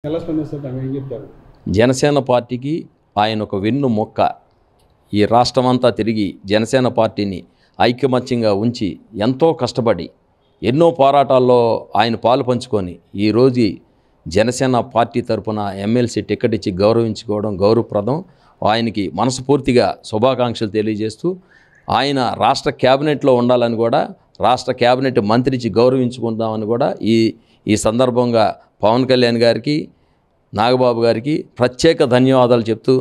ఎలా స్పందిస్తారు? ఏం చెప్తారు? జనసేన పార్టీకి ఆయన ఒక వెన్ను మొక్క. ఈ రాష్ట్రమంతా తిరిగి జనసేన పార్టీని ఐకమత్యంగా ఉంచి ఎంతో కష్టపడి ఎన్నో పోరాటాల్లో ఆయన పాలు పంచుకొని ఈరోజు జనసేన పార్టీ తరపున ఎమ్మెల్సీ టికెట్ ఇచ్చి గౌరవించుకోవడం గౌరవప్రదం. ఆయనకి మనస్ఫూర్తిగా శుభాకాంక్షలు తెలియజేస్తూ ఆయన రాష్ట్ర క్యాబినెట్లో ఉండాలని కూడా, రాష్ట్ర క్యాబినెట్ మంత్రి ఇచ్చి గౌరవించుకుందామని కూడా ఈ సందర్భంగా పవన్ కళ్యాణ్ గారికి, నాగబాబు గారికి ప్రత్యేక ధన్యవాదాలు చెప్తూ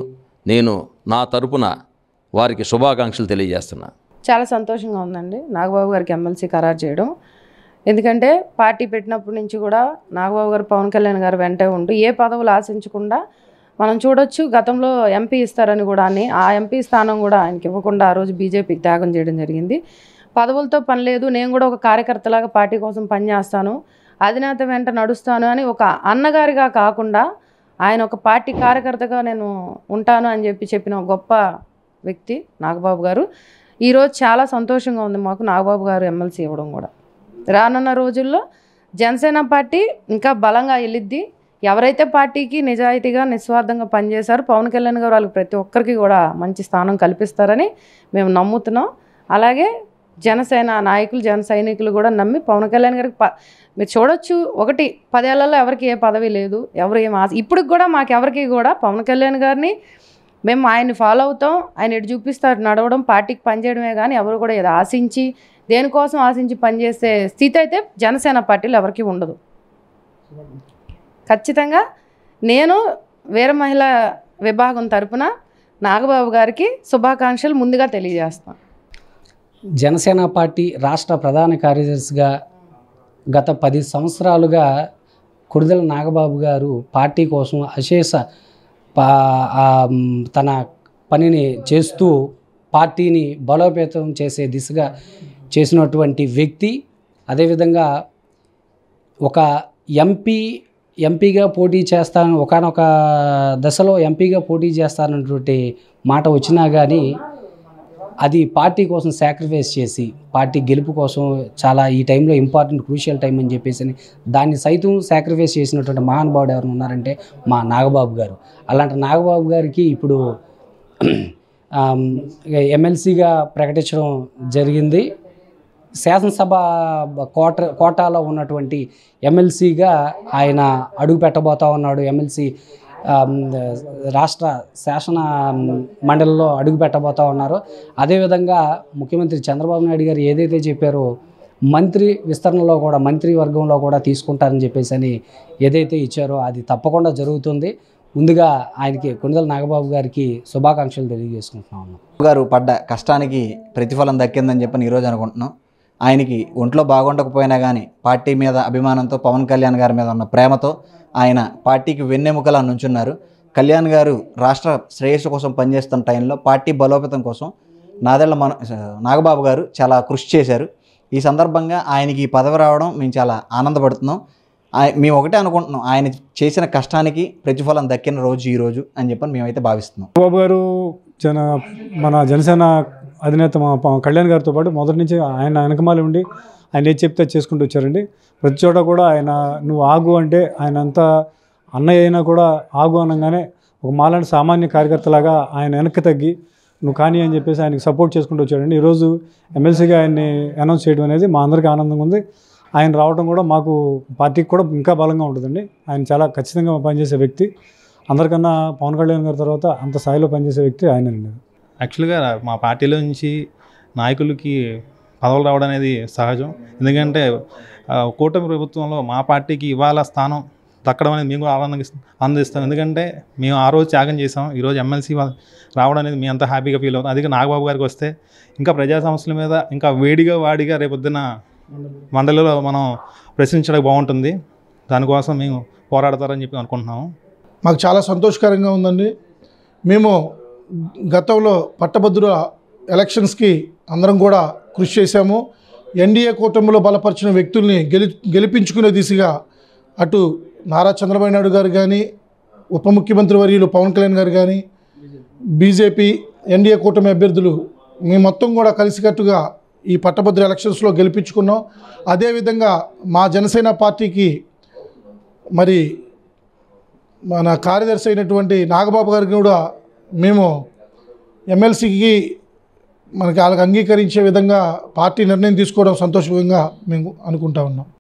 నేను నా తరపున వారికి శుభాకాంక్షలు తెలియజేస్తున్నా. చాలా సంతోషంగా ఉందండి నాగబాబు గారికి ఎమ్మెల్సీ ఖరారు చేయడం. ఎందుకంటే పార్టీ పెట్టినప్పటి నుంచి కూడా నాగబాబు గారు పవన్ కళ్యాణ్ గారు వెంటే ఉంటూ ఏ పదవులు ఆశించకుండా మనం చూడొచ్చు. గతంలో ఎంపీ ఇస్తారని కూడా ఆ ఎంపీ స్థానం కూడా ఆయనకి ఇవ్వకుండా ఆ రోజు బీజేపీకి త్యాగం చేయడం జరిగింది. పదవులతో పని లేదు, నేను కూడా ఒక కార్యకర్తలాగా పార్టీ కోసం పనిచేస్తాను, అధినేత వెంట నడుస్తాను అని ఒక అన్నగారిగా కాకుండా ఆయన ఒక పార్టీ కార్యకర్తగా నేను ఉంటాను అని చెప్పిన గొప్ప వ్యక్తి నాగబాబు గారు. ఈరోజు చాలా సంతోషంగా ఉంది మాకు నాగబాబు గారు ఎమ్మెల్సీ ఇవ్వడం కూడా. రానున్న రోజుల్లో జనసేన పార్టీ ఇంకా బలంగా వెళ్ళిద్ది. ఎవరైతే పార్టీకి నిజాయితీగా నిస్వార్థంగా పనిచేశారో పవన్ కళ్యాణ్ గారు వాళ్ళకి ప్రతి ఒక్కరికి కూడా మంచి స్థానం కల్పిస్తారని మేము నమ్ముతున్నాం. అలాగే జనసేన నాయకులు, జన సైనికులు కూడా నమ్మి పవన్ కళ్యాణ్ గారికి మీరు చూడొచ్చు, 10 ఏళ్లలో ఎవరికి ఏ పదవి లేదు, ఎవరు ఏం ఇప్పటికి కూడా మాకెవరికి కూడా పవన్ కళ్యాణ్ గారిని మేము ఆయన్ని ఫాలో అవుతాం, ఆయన ఎటు చూపిస్తారు నడవడం, పార్టీకి పనిచేయడమే కానీ ఎవరు కూడా ఏదో ఆశించి దేనికోసం ఆశించి పనిచేసే స్థితి అయితే జనసేన పార్టీలో ఎవరికి ఉండదు. ఖచ్చితంగా నేను వీర మహిళా విభాగం తరపున నాగబాబు గారికి శుభాకాంక్షలు ముందుగా తెలియజేస్తాను. జనసేన పార్టీ రాష్ట్ర ప్రధాన కార్యదర్శిగా గత 10 సంవత్సరాలుగా కుడిదెల నాగబాబు గారు పార్టీ కోసం అశేష తన పనిని చేస్తూ పార్టీని బలోపేతం చేసే దిశగా చేసినటువంటి వ్యక్తి. అదేవిధంగా ఒక ఎంపీగా పోటీ చేస్తాను, ఒకానొక దశలో ఎంపీగా పోటీ చేస్తానన్నటువంటి మాట వచ్చినా కానీ అది పార్టీ కోసం సాక్రిఫైస్ చేసి పార్టీ గెలుపు కోసం చాలా ఈ టైంలో ఇంపార్టెంట్ క్రూషియల్ టైం అని చెప్పేసి దాన్ని సైతం సాక్రిఫైస్ చేసినటువంటి మహానుభావుడు ఎవరు ఉన్నారంటే మా నాగబాబు గారు. అలాంటి నాగబాబు గారికి ఇప్పుడు ఎమ్మెల్సీగా ప్రకటించడం జరిగింది. శాసనసభ కోటాలో ఉన్నటువంటి ఎమ్మెల్సీగా ఆయన అడుగు పెట్టబోతా ఉన్నాడు. ఎమ్మెల్సీ రాష్ట్ర శాసన మండలిలో అడుగు పెట్టబోతా ఉన్నారు. అదేవిధంగా ముఖ్యమంత్రి చంద్రబాబు నాయుడు గారు ఏదైతే చెప్పారో మంత్రి విస్తరణలో కూడా, మంత్రి వర్గంలో కూడా తీసుకుంటారని చెప్పేసి అని ఏదైతే ఇచ్చారో అది తప్పకుండా జరుగుతుంది. ముందుగా ఆయనకి కొణిదెల నాగబాబు గారికి శుభాకాంక్షలు తెలియజేసుకుంటున్నాం. గారు పడ్డ కష్టానికి ప్రతిఫలం దక్కిందని చెప్పని ఈరోజు అనుకుంటున్నాం. ఆయనకి ఒంట్లో బాగుండకపోయినా కానీ పార్టీ మీద అభిమానంతో, పవన్ కళ్యాణ్ గారి మీద ఉన్న ప్రేమతో ఆయన పార్టీకి వెన్నెముకలా నుంచున్నారు. కళ్యాణ్ గారు రాష్ట్ర శ్రేయస్సు కోసం పనిచేస్తున్న టైంలో పార్టీ బలోపేతం కోసం నాగబాబు గారు చాలా కృషి చేశారు. ఈ సందర్భంగా ఆయనకి ఈ పదవి రావడం మేము చాలా ఆనందపడుతున్నాం. మేము ఒకటే అనుకుంటున్నాం, ఆయన చేసిన కష్టానికి ప్రతిఫలం దక్కిన రోజు ఈ రోజు అని చెప్పని మేమైతే భావిస్తున్నాం. బాబు గారు మన జనసేన అధినేత మా కళ్యాణ్ గారితో పాటు మొదటి నుంచి ఆయన వెనకమాలి ఉండి ఆయన ఏది చెప్తే చేసుకుంటూ వచ్చారండి. ప్రతి చోట కూడా ఆయన నువ్వు ఆగు అంటే ఆయన అంతా అన్నయ్య అయినా కూడా ఆగు అనగానే ఒక మాలాంటి సామాన్య కార్యకర్తలాగా ఆయన వెనక్కి తగ్గి నువ్వు కానీ అని చెప్పేసి ఆయనకి సపోర్ట్ చేసుకుంటూ వచ్చాడండి. ఈరోజు ఎమ్మెల్సీగా ఆయన్ని అనౌన్స్ చేయడం అనేది మా అందరికీ ఆనందంగా ఉంది. ఆయన రావడం కూడా మాకు పార్టీకి కూడా ఇంకా బలంగా ఉంటుందండి. ఆయన చాలా ఖచ్చితంగా పనిచేసే వ్యక్తి. అందరికన్నా పవన్ కళ్యాణ్ గారి తర్వాత అంత స్థాయిలో పనిచేసే వ్యక్తి ఆయనండి. యాక్చువల్గా మా పార్టీలో నుంచి నాయకులకి పదవులు రావడం అనేది సహజం. ఎందుకంటే కూటమి ప్రభుత్వంలో మా పార్టీకి ఇవాళ స్థానం దక్కడం అనేది మేము ఆనందిస్తాం. ఎందుకంటే మేము ఆ రోజు త్యాగం చేసాం, ఈరోజు ఎమ్మెల్సీ రావడం అనేది మేము అంత హ్యాపీగా ఫీల్ అవుతాం. అందుకే నాగబాబు గారికి వస్తే ఇంకా ప్రజా సమస్యల మీద ఇంకా వాడిగా రేపొద్దున మండలిలో మనం ప్రశ్నించడానికి బాగుంటుంది. దానికోసం మేము పోరాడతారని చెప్పి అనుకుంటున్నాము. మాకు చాలా సంతోషకరంగా ఉందండి. మేము గతంలో పట్టభద్రుల ఎలక్షన్స్కి అందరం కూడా కృషి చేశాము. ఎన్డీఏ కూటమిలో బలపరిచిన వ్యక్తుల్ని గెలిపించుకునే దిశగా అటు నారా చంద్రబాబు నాయుడు గారు కానీ, ఉప ముఖ్యమంత్రి వర్యులు పవన్ కళ్యాణ్ గారు కానీ, బీజేపీ ఎన్డీఏ కూటమి అభ్యర్థులు మేము మొత్తం కూడా కలిసికట్టుగా ఈ పట్టభద్రుల ఎలక్షన్స్లో గెలిపించుకున్నాం. అదేవిధంగా మా జనసేన పార్టీకి మరి మన కార్యదర్శి అయినటువంటి నాగబాబు గారికి కూడా మేము ఎమ్మెల్సీకి మనకి వాళ్ళకి అంగీకరించే విధంగా పార్టీ నిర్ణయం తీసుకోవడం సంతోషంగా మేము అనుకుంటా ఉన్నాం.